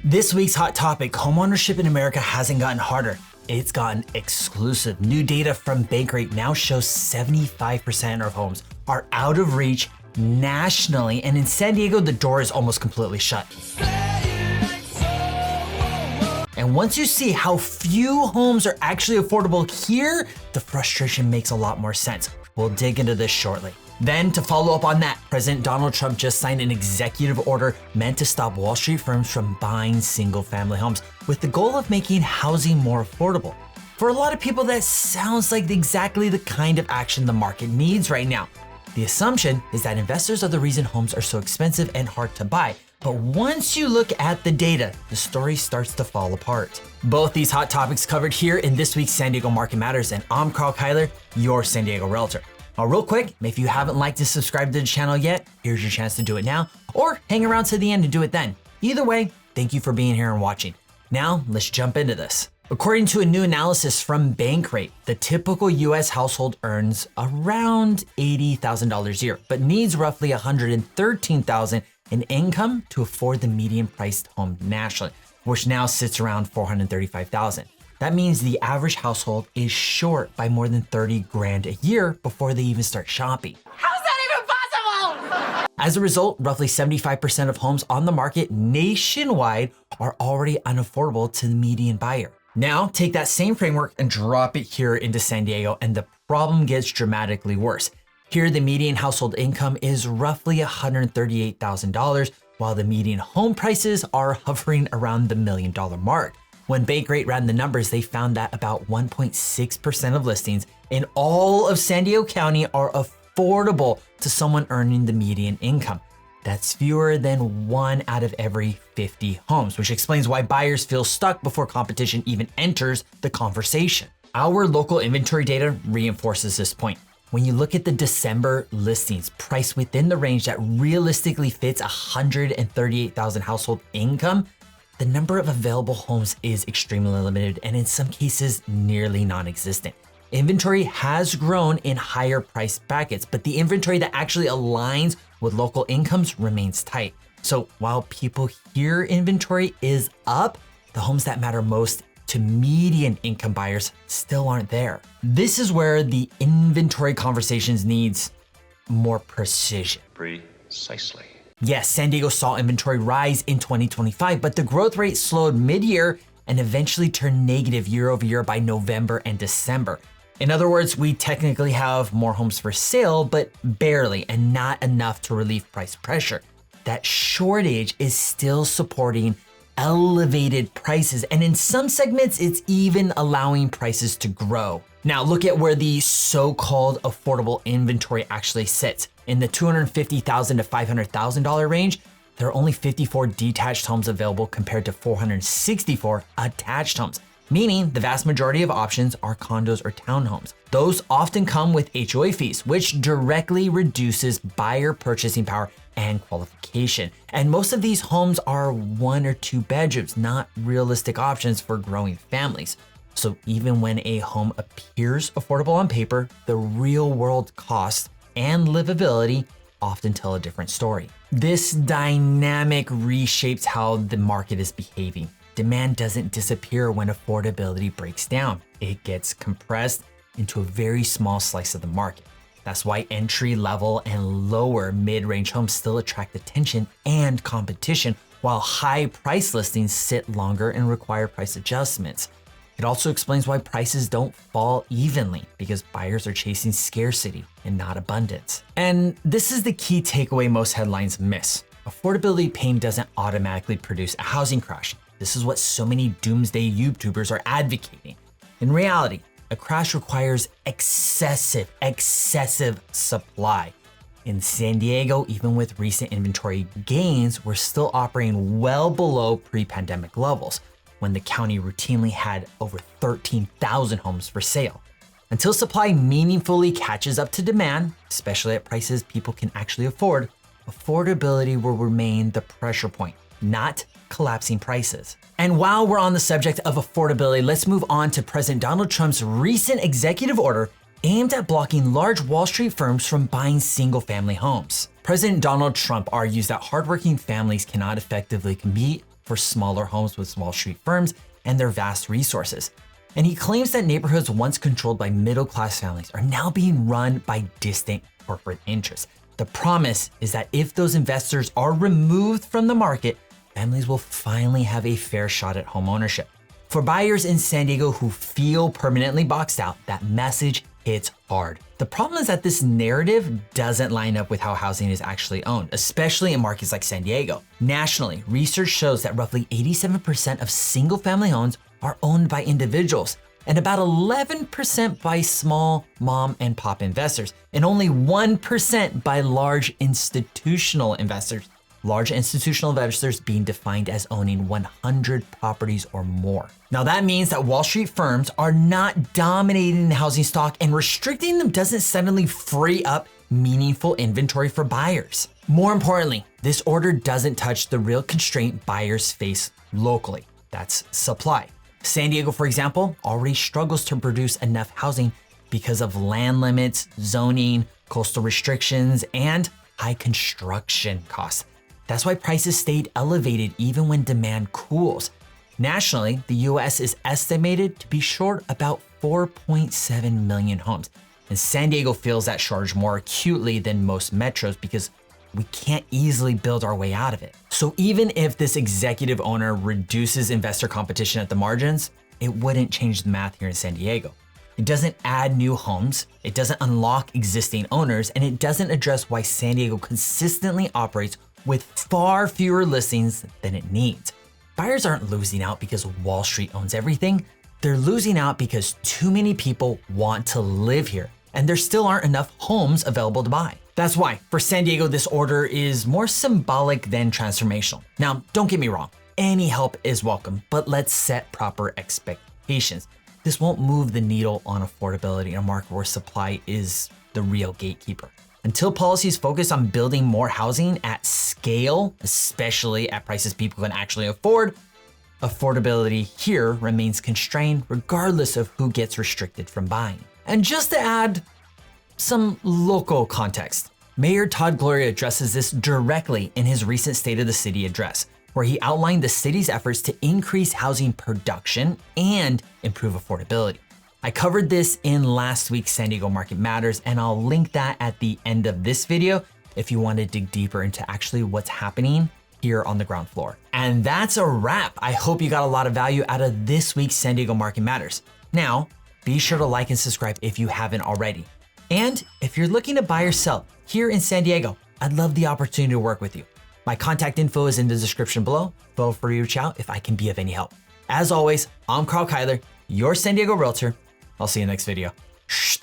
This week's hot topic, homeownership in America hasn't gotten harder. It's gotten exclusive. New data from Bankrate now shows 75% of homes are out of reach nationally, and in San Diego, the door is almost completely shut. And once you see how few homes are actually affordable here, the frustration makes a lot more sense. We'll dig into this shortly. Then, to follow up on that, President Donald Trump just signed an executive order meant to stop Wall Street firms from buying single-family homes with the goal of making housing more affordable. For a lot of people, that sounds like exactly the kind of action the market needs right now. The assumption is that investors are the reason homes are so expensive and hard to buy. But once you look at the data, the story starts to fall apart. Both these hot topics covered here in this week's San Diego Market Matters, and I'm Karl Kyler, your San Diego Realtor. Now, real quick, if you haven't liked and subscribed to the channel yet, here's your chance to do it now, or hang around to the end and do it then. Either way, thank you for being here and watching. Now, let's jump into this. According to a new analysis from Bankrate, the typical US household earns around $80,000 a year, but needs roughly $113,000 in income to afford the median priced home nationally, which now sits around $435,000. That means the average household is short by more than 30 grand a year before they even start shopping. How's that even possible? As a result, roughly 75% of homes on the market nationwide are already unaffordable to the median buyer. Now, take that same framework and drop it here into San Diego, and the problem gets dramatically worse. Here, the median household income is roughly $138,000, while the median home prices are hovering around the $1 million mark. When Bankrate ran the numbers, they found that about 1.6% of listings in all of San Diego County are affordable to someone earning the median income. That's fewer than 1 out of every 50 homes, which explains why buyers feel stuck before competition even enters the conversation. Our local inventory data reinforces this point. When you look at the December listings priced within the range that realistically fits 138,000 household income, the number of available homes is extremely limited and in some cases nearly non-existent. Inventory has grown in higher price brackets, but the inventory that actually aligns with local incomes remains tight. So while people hear inventory is up, the homes that matter most to median income buyers still aren't there. This is where the inventory conversations needs more precision. Precisely. Yes, San Diego saw inventory rise in 2025, but the growth rate slowed mid-year and eventually turned negative year over year by November and December. In other words, we technically have more homes for sale, but barely, and not enough to relieve price pressure. That shortage is still supporting elevated prices, and in some segments, it's even allowing prices to grow. Now, look at where the so-called affordable inventory actually sits. In the $250,000 to $500,000 range, there are only 54 detached homes available compared to 464 attached homes, meaning the vast majority of options are condos or townhomes. Those often come with HOA fees, which directly reduces buyer purchasing power and qualification. And most of these homes are 1 or 2 bedrooms, not realistic options for growing families. So even when a home appears affordable on paper, the real world cost and livability often tell a different story. This dynamic reshapes how the market is behaving. Demand doesn't disappear when affordability breaks down. It gets compressed into a very small slice of the market. That's why entry level and lower mid-range homes still attract attention and competition, while high price listings sit longer and require price adjustments. It also explains why prices don't fall evenly, because buyers are chasing scarcity and not abundance. And this is the key takeaway most headlines miss. Affordability pain doesn't automatically produce a housing crash. This is what so many doomsday YouTubers are advocating. In reality, a crash requires excessive supply. In San Diego, even with recent inventory gains, we're still operating well below pre-pandemic levels, when the county routinely had over 13,000 homes for sale. Until supply meaningfully catches up to demand, especially at prices people can actually afford, affordability will remain the pressure point, not collapsing prices. And while we're on the subject of affordability, let's move on to President Donald Trump's recent executive order aimed at blocking large Wall Street firms from buying single-family homes. President Donald Trump argues that hardworking families cannot effectively compete for smaller homes with Wall Street firms and their vast resources. And he claims that neighborhoods once controlled by middle-class families are now being run by distant corporate interests. The promise is that if those investors are removed from the market, families will finally have a fair shot at home ownership. For buyers in San Diego who feel permanently boxed out, that message hits hard. The problem is that this narrative doesn't line up with how housing is actually owned, especially in markets like San Diego. Nationally, research shows that roughly 87% of single-family homes are owned by individuals, and about 11% by small mom and pop investors, and only 1% by large institutional investors. Large institutional investors being defined as owning 100 properties or more. Now that means that Wall Street firms are not dominating the housing stock, and restricting them doesn't suddenly free up meaningful inventory for buyers. More importantly, this order doesn't touch the real constraint buyers face locally. That's supply. San Diego, for example, already struggles to produce enough housing because of land limits, zoning, coastal restrictions, and high construction costs. That's why prices stayed elevated even when demand cools. Nationally, the US is estimated to be short about 4.7 million homes. And San Diego feels that shortage more acutely than most metros because we can't easily build our way out of it. So even if this executive owner reduces investor competition at the margins, it wouldn't change the math here in San Diego. It doesn't add new homes, it doesn't unlock existing owners, and it doesn't address why San Diego consistently operates with far fewer listings than it needs. Buyers aren't losing out because Wall Street owns everything. They're losing out because too many people want to live here, and there still aren't enough homes available to buy. That's why, for San Diego, this order is more symbolic than transformational. Now, don't get me wrong, any help is welcome, but let's set proper expectations. This won't move the needle on affordability in a market where supply is the real gatekeeper. Until policies focus on building more housing at scale, especially at prices people can actually afford, affordability here remains constrained regardless of who gets restricted from buying. And just to add some local context, Mayor Todd Gloria addresses this directly in his recent State of the City address, where he outlined the city's efforts to increase housing production and improve affordability. I covered this in last week's San Diego Market Matters, and I'll link that at the end of this video if you want to dig deeper into actually what's happening here on the ground floor. And that's a wrap. I hope you got a lot of value out of this week's San Diego Market Matters. Now, be sure to like and subscribe if you haven't already. And if you're looking to buy or sell here in San Diego, I'd love the opportunity to work with you. My contact info is in the description below. Feel free to reach out if I can be of any help. As always, I'm Karl Kyler, your San Diego Realtor. I'll see you next video. Shh.